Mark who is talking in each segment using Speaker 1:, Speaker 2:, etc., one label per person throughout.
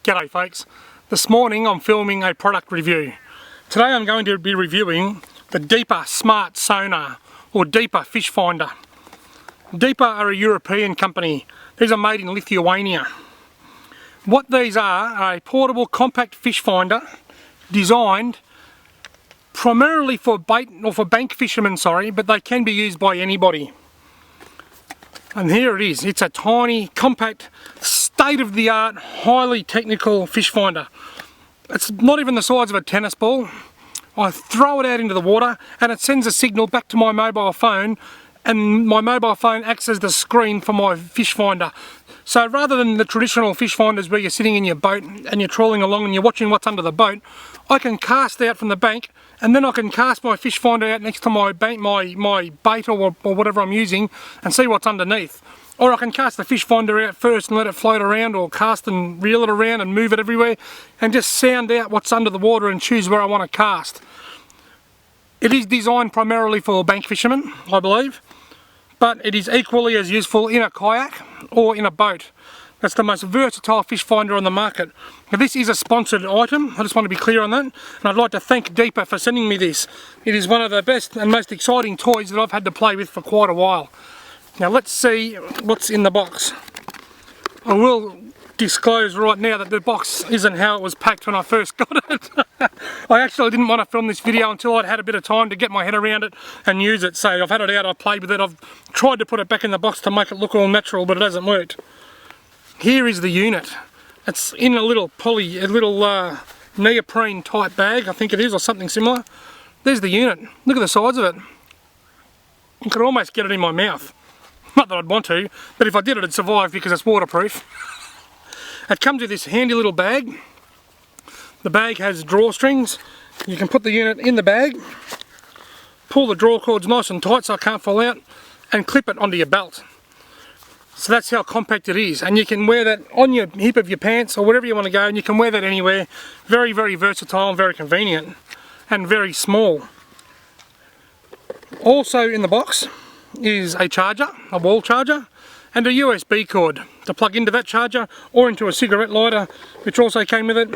Speaker 1: G'day folks. This morning I'm filming a product review. Today I'm going to be reviewing the Deeper Smart Sonar or Deeper Fish Finder. Deeper are a European company. These are made in Lithuania. What these are a portable compact fish finder designed primarily for bait or for bank fishermen, but they can be used by anybody. And here it is. It's a tiny, compact, state-of-the-art, highly technical fish finder. It's not even the size of a tennis ball. I throw it out into the water and it sends a signal back to my mobile phone, and my mobile phone acts as the screen for my fish finder. So rather than the traditional fish finders where you're sitting in your boat and you're trawling along and you're watching what's under the boat, I can cast out from the bank and then I can cast my fish finder out next to my bait or whatever I'm using and see what's underneath. Or I can cast the fish finder out first and let it float around, or cast and reel it around and move it everywhere and just sound out what's under the water and choose where I want to cast. It is designed primarily for bank fishermen, I believe, but it is equally as useful in a kayak or in a boat. That's the most versatile fish finder on the market. Now, this is a sponsored item, I just want to be clear on that, and I'd like to thank Deeper for sending me this. It is one of the best and most exciting toys that I've had to play with for quite a while. Now let's see what's in the box. I will disclose right now that the box isn't how it was packed when I first got it. I actually didn't want to film this video until I'd had a bit of time to get my head around it and use it. So I've had it out, I've played with it, I've tried to put it back in the box to make it look all natural, but it hasn't worked. Here is the unit. It's in a little neoprene type bag, I think it is, or something similar. There's the unit. Look at the size of it. I could almost get it in my mouth. Not that I'd want to, but if I did it'd survive because it's waterproof. It comes with this handy little bag. The bag has drawstrings. You can put the unit in the bag, pull the draw cords nice and tight so it can't fall out, and clip it onto your belt. So that's how compact it is, and you can wear that on your hip of your pants or wherever you want to go, and you can wear that anywhere. Very, very versatile and very convenient, and very small. Also in the box is a charger, a wall charger, and a USB cord to plug into that charger or into a cigarette lighter, which also came with it.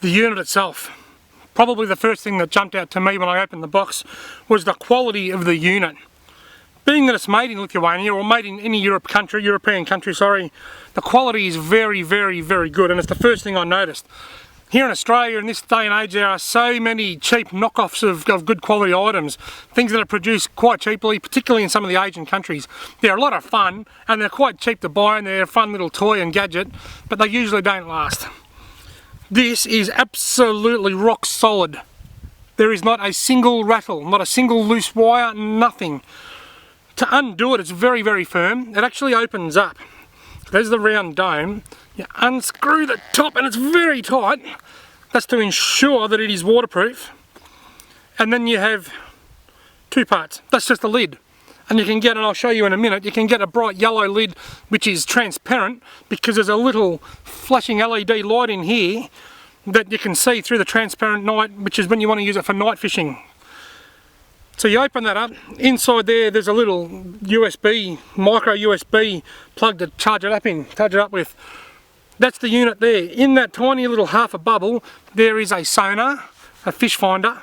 Speaker 1: The unit itself, probably the first thing that jumped out to me when I opened the box was the quality of the unit. Being that it's made in Lithuania, or made in any European country, the quality is very, very, very good, and it's the first thing I noticed. Here in Australia in this day and age there are so many cheap knockoffs of good quality items, things that are produced quite cheaply, particularly in some of the Asian countries. They're a lot of fun and they're quite cheap to buy and they're a fun little toy and gadget, but they usually don't last. This is absolutely rock solid. There is not a single rattle, not a single loose wire, nothing. To undo it, it's very, very firm. It actually opens up. There's the round dome. You unscrew the top and it's very tight. That's to ensure that it is waterproof. And then you have two parts. That's just the lid. And you can get, and I'll show you in a minute, you can get a bright yellow lid which is transparent because there's a little flashing LED light in here that you can see through the transparent night, which is when you want to use it for night fishing. So you open that up, inside there's a little micro USB plug to charge it up with. That's the unit there. In that tiny little half a bubble, there is a sonar, a fish finder.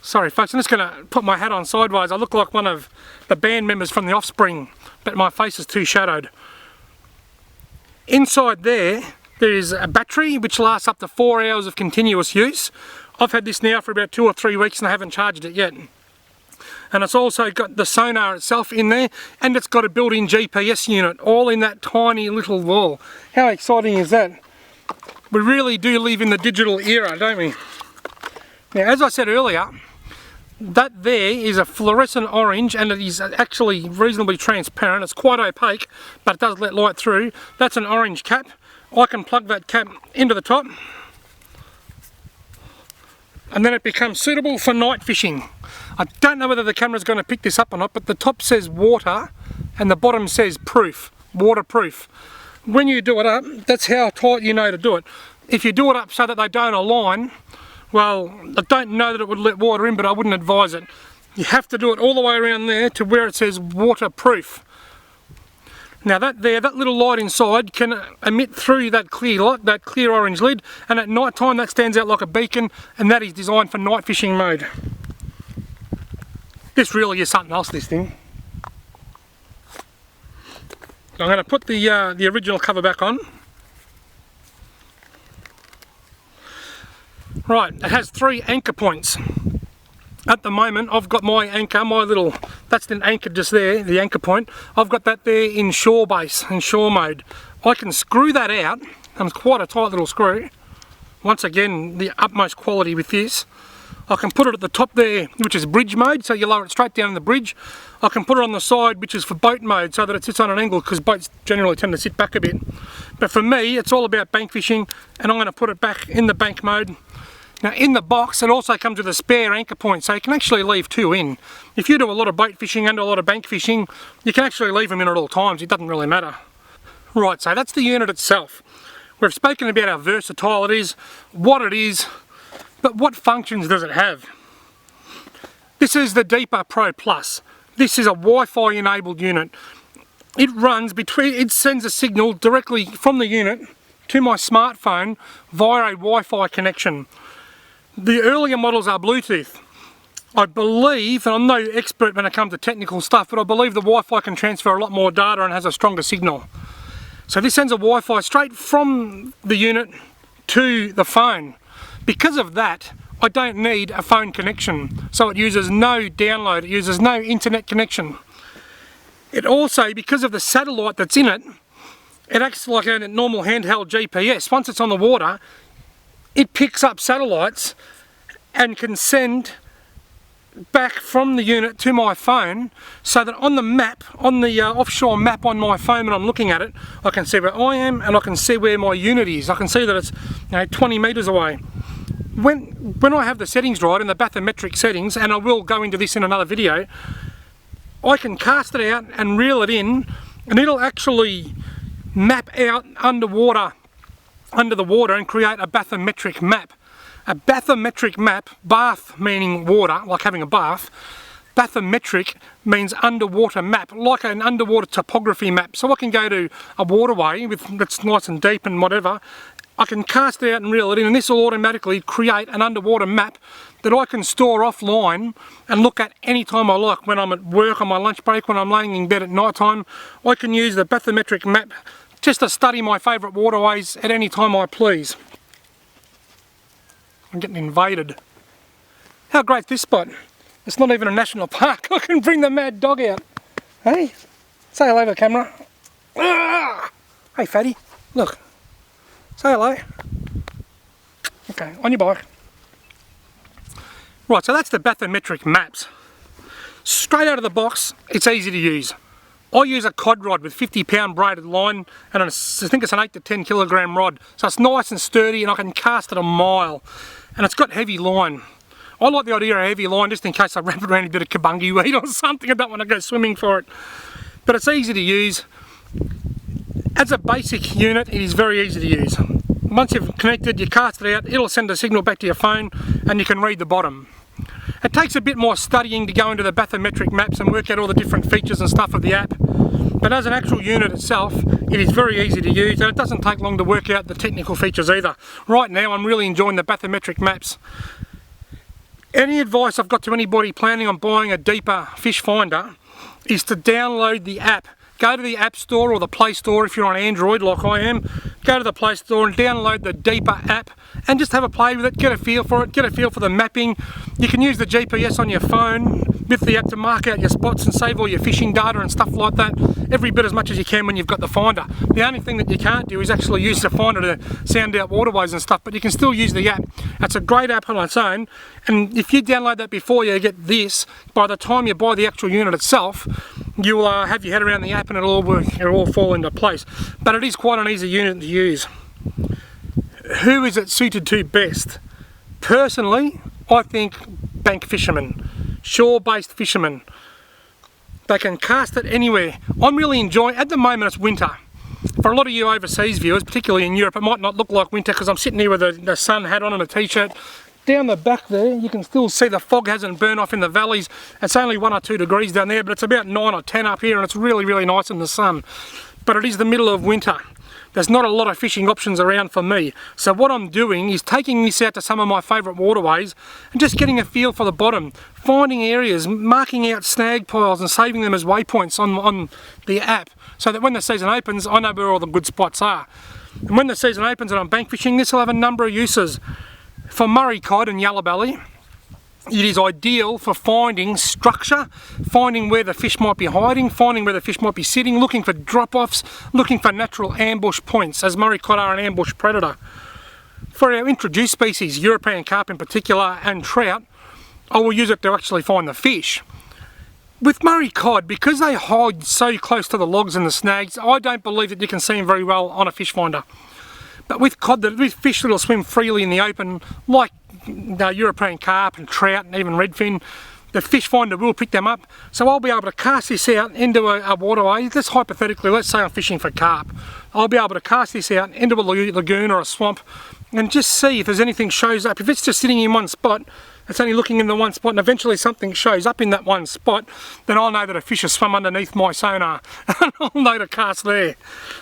Speaker 1: Sorry folks, I'm just going to put my hat on sideways. I look like one of the band members from The Offspring, but my face is too shadowed. Inside there is a battery which lasts up to 4 hours of continuous use. I've had this now for about 2 or 3 weeks and I haven't charged it yet. And it's also got the sonar itself in there, and it's got a built-in GPS unit, all in that tiny little wall. How exciting is that? We really do live in the digital era, don't we? Now, as I said earlier, that there is a fluorescent orange, and it is actually reasonably transparent. It's quite opaque, but it does let light through. That's an orange cap. I can plug that cap into the top, and then it becomes suitable for night fishing. I don't know whether the camera's going to pick this up or not, but the top says water and the bottom says proof, waterproof. When you do it up, that's how tight you know to do it. If you do it up so that they don't align, well, I don't know that it would let water in, but I wouldn't advise it. You have to do it all the way around there to where it says waterproof. Now that little light inside can emit through that clear light, that clear orange lid, and at night time that stands out like a beacon, and that is designed for night fishing mode. This really is something else, this thing. I'm going to put the original cover back on. Right, it has 3 anchor points. At the moment I've got my anchor, that's the anchor just there, the anchor point. I've got that there in shore base, in shore mode. I can screw that out, and it's quite a tight little screw. Once again, the utmost quality with this. I can put it at the top there, which is bridge mode, so you lower it straight down in the bridge. I can put it on the side, which is for boat mode, so that it sits on an angle, because boats generally tend to sit back a bit. But for me, it's all about bank fishing, and I'm going to put it back in the bank mode. Now in the box it also comes with a spare anchor point, so you can actually leave 2 in. If you do a lot of boat fishing and a lot of bank fishing, you can actually leave them in at all times, it doesn't really matter. Right, so that's the unit itself. We've spoken about how versatile it is, what it is, but what functions does it have? This is the Deeper Pro Plus. This is a Wi-Fi enabled unit. It sends a signal directly from the unit to my smartphone via a Wi-Fi connection. The earlier models are Bluetooth. I believe, and I'm no expert when it comes to technical stuff, but I believe the Wi-Fi can transfer a lot more data and has a stronger signal. So this sends a Wi-Fi straight from the unit to the phone. Because of that, I don't need a phone connection. So it uses no download, it uses no internet connection. It also, because of the satellite that's in it, it acts like a normal handheld GPS. Once it's on the water, it picks up satellites and can send back from the unit to my phone, so that on the map, on the offshore map on my phone when I'm looking at it, I can see where I am and I can see where my unit is. I can see that it's 20 metres away. When I have the settings right, in the bathymetric settings, and I will go into this in another video, I can cast it out and reel it in, and it'll actually map out under the water and create a bathymetric map. A bathymetric map, bath meaning water, like having a bath, bathymetric means underwater map, like an underwater topography map. So I can go to a waterway that's nice and deep and whatever, I can cast it out and reel it in, and this will automatically create an underwater map that I can store offline and look at any time I like. When I'm at work, on my lunch break, when I'm laying in bed at night time, I can use the bathymetric map just to study my favourite waterways at any time I please. I'm getting invaded. How great's this spot? It's not even a national park. I can bring the mad dog out. Hey, say hello to the camera. Ah! Hey fatty, look. Say hello. Okay, on your bike. Right, so that's the bathymetric maps. Straight out of the box, it's easy to use. I use a cod rod with 50-pound braided line, and I think it's an 8 to 10 kilogram rod. So it's nice and sturdy, and I can cast it a mile. And it's got heavy line. I like the idea of heavy line just in case I wrap it around a bit of kabungi weed or something. I don't want to go swimming for it. But it's easy to use. As a basic unit, it is very easy to use. Once you've connected, you cast it out, it'll send a signal back to your phone, and you can read the bottom. It takes a bit more studying to go into the bathymetric maps and work out all the different features and stuff of the app. But as an actual unit itself, it is very easy to use, and it doesn't take long to work out the technical features either. Right now, I'm really enjoying the bathymetric maps. Any advice I've got to anybody planning on buying a Deeper fish finder is to download the app. Go to the App Store or the Play Store if you're on Android like I am. Go to the Play Store and download the Deeper app and just have a play with it, get a feel for it, get a feel for the mapping. You can use the GPS on your phone with the app to mark out your spots and save all your fishing data and stuff like that, every bit as much as you can when you've got the finder. The only thing that you can't do is actually use the finder to sound out waterways and stuff, but you can still use the app. It's a great app on its own, and if you download that before you get this, by the time you buy the actual unit itself, you'll have your head around the app and it'll all work, it'll all fall into place. But it is quite an easy unit to use. Who is it suited to best? Personally, I think bank fishermen, shore-based fishermen. They can cast it anywhere. I'm really enjoying, at the moment it's winter. For a lot of you overseas viewers, particularly in Europe, it might not look like winter because I'm sitting here with the sun hat on and a t-shirt. Down the back there, you can still see the fog hasn't burned off in the valleys. It's only 1 or 2 degrees down there, but it's about 9 or 10 up here, and it's really, really nice in the sun. but it is the middle of winter. There's not a lot of fishing options around for me. So what I'm doing is taking this out to some of my favourite waterways and just getting a feel for the bottom, finding areas, marking out snag piles and saving them as waypoints on the app, so that when the season opens, I know where all the good spots are. And when the season opens and I'm bank fishing, this will have a number of uses. For Murray cod and yellow belly, it is ideal for finding structure, finding where the fish might be hiding, finding where the fish might be sitting, looking for drop-offs, looking for natural ambush points, as Murray cod are an ambush predator. For our introduced species, European carp in particular, and trout, I will use it to actually find the fish. With Murray cod, because they hide so close to the logs and the snags, I don't believe that you can see them very well on a fish finder. But with cod, with fish that will swim freely in the open, like the European carp and trout and even redfin, the fish finder will pick them up. So I'll be able to cast this out into a waterway. Just hypothetically, let's say I'm fishing for carp. I'll be able to cast this out into a lagoon or a swamp and just see if there's anything shows up. If it's just sitting in one spot, it's only looking in the one spot, and eventually something shows up in that one spot, then I'll know that a fish has swum underneath my sonar and I'll know to cast there.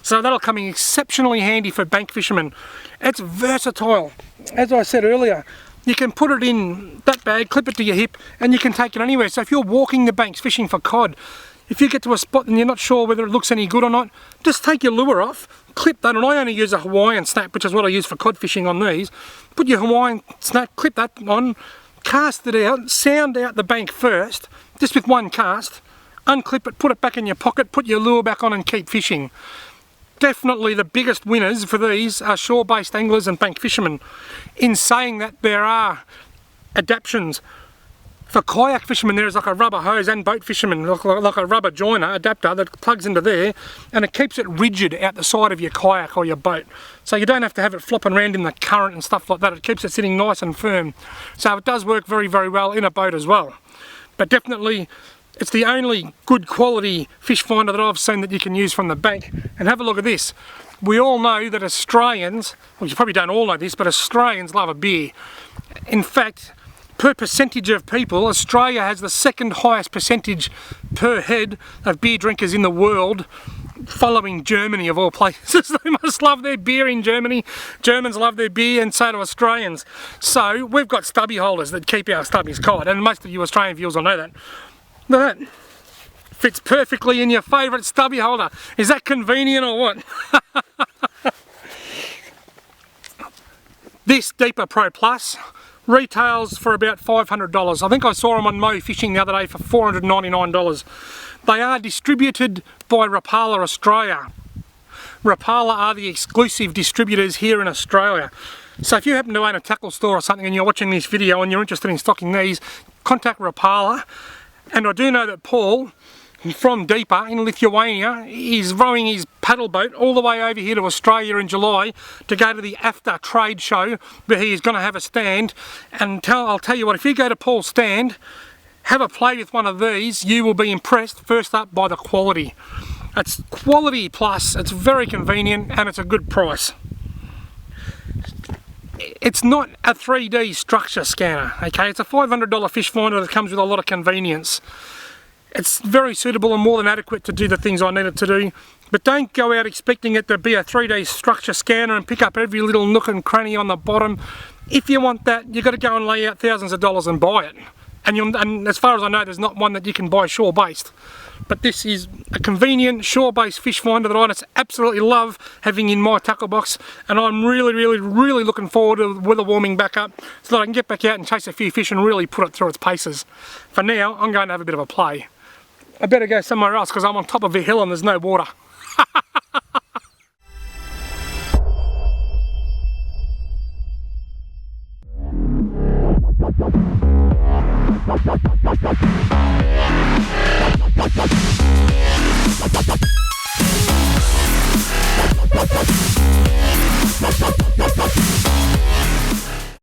Speaker 1: So that'll come in exceptionally handy for bank fishermen. It's versatile. As I said earlier, you can put it in that bag, clip it to your hip, and you can take it anywhere. So if you're walking the banks fishing for cod, if you get to a spot and you're not sure whether it looks any good or not, just take your lure off, clip that, and I only use a Hawaiian snap, which is what I use for cod fishing on these. Put your Hawaiian snap, clip that on, cast it out, sound out the bank first, just with one cast, unclip it, put it back in your pocket, put your lure back on and keep fishing. Definitely the biggest winners for these are shore-based anglers and bank fishermen. In saying that, there are adaptations. For kayak fishermen, there is like a rubber hose, and boat fishermen, like a rubber joiner adapter that plugs into there, and it keeps it rigid out the side of your kayak or your boat. So you don't have to have it flopping around in the current and stuff like that. It keeps it sitting nice and firm. So it does work very, very well in a boat as well. But definitely, it's the only good quality fish finder that I've seen that you can use from the bank. And have a look at this. We all know that Australians, well, you probably don't all know this, but Australians love a beer. In fact, per percentage of people, Australia has the second highest percentage per head of beer drinkers in the world, following Germany of all places. They must love their beer in Germany. Germans love their beer, and so do Australians. So we've got stubby holders that keep our stubbies cold, and most of you Australian viewers will know that. Look at that. Fits perfectly in your favourite stubby holder. Is that convenient or what? This Deeper Pro Plus retails for about $500. I think I saw them on Mo Fishing the other day for $499. They are distributed by Rapala Australia. Rapala are the exclusive distributors here in Australia. So if you happen to own a tackle store or something and you're watching this video and you're interested in stocking these, contact Rapala. And I do know that Paul from Deeper in Lithuania is rowing his paddle boat all the way over here to Australia in July to go to the AFTA trade show, where he is going to have a stand. And I'll tell you what, if you go to Paul's stand, have a play with one of these, you will be impressed first up by the quality. It's quality plus, it's very convenient, and it's a good price. It's not a 3D structure scanner, okay? It's a $500 fish finder that comes with a lot of convenience. It's very suitable and more than adequate to do the things I need it to do. But don't go out expecting it to be a 3D structure scanner and pick up every little nook and cranny on the bottom. If you want that, you've got to go and lay out thousands of dollars and buy it. And as far as I know, there's not one that you can buy shore-based. But this is a convenient shore-based fish finder that I just absolutely love having in my tackle box, and I'm really looking forward to the weather warming back up so that I can get back out and chase a few fish and really put it through its paces. For now, I'm going to have a bit of a play. I better go somewhere else because I'm on top of a hill and there's no water.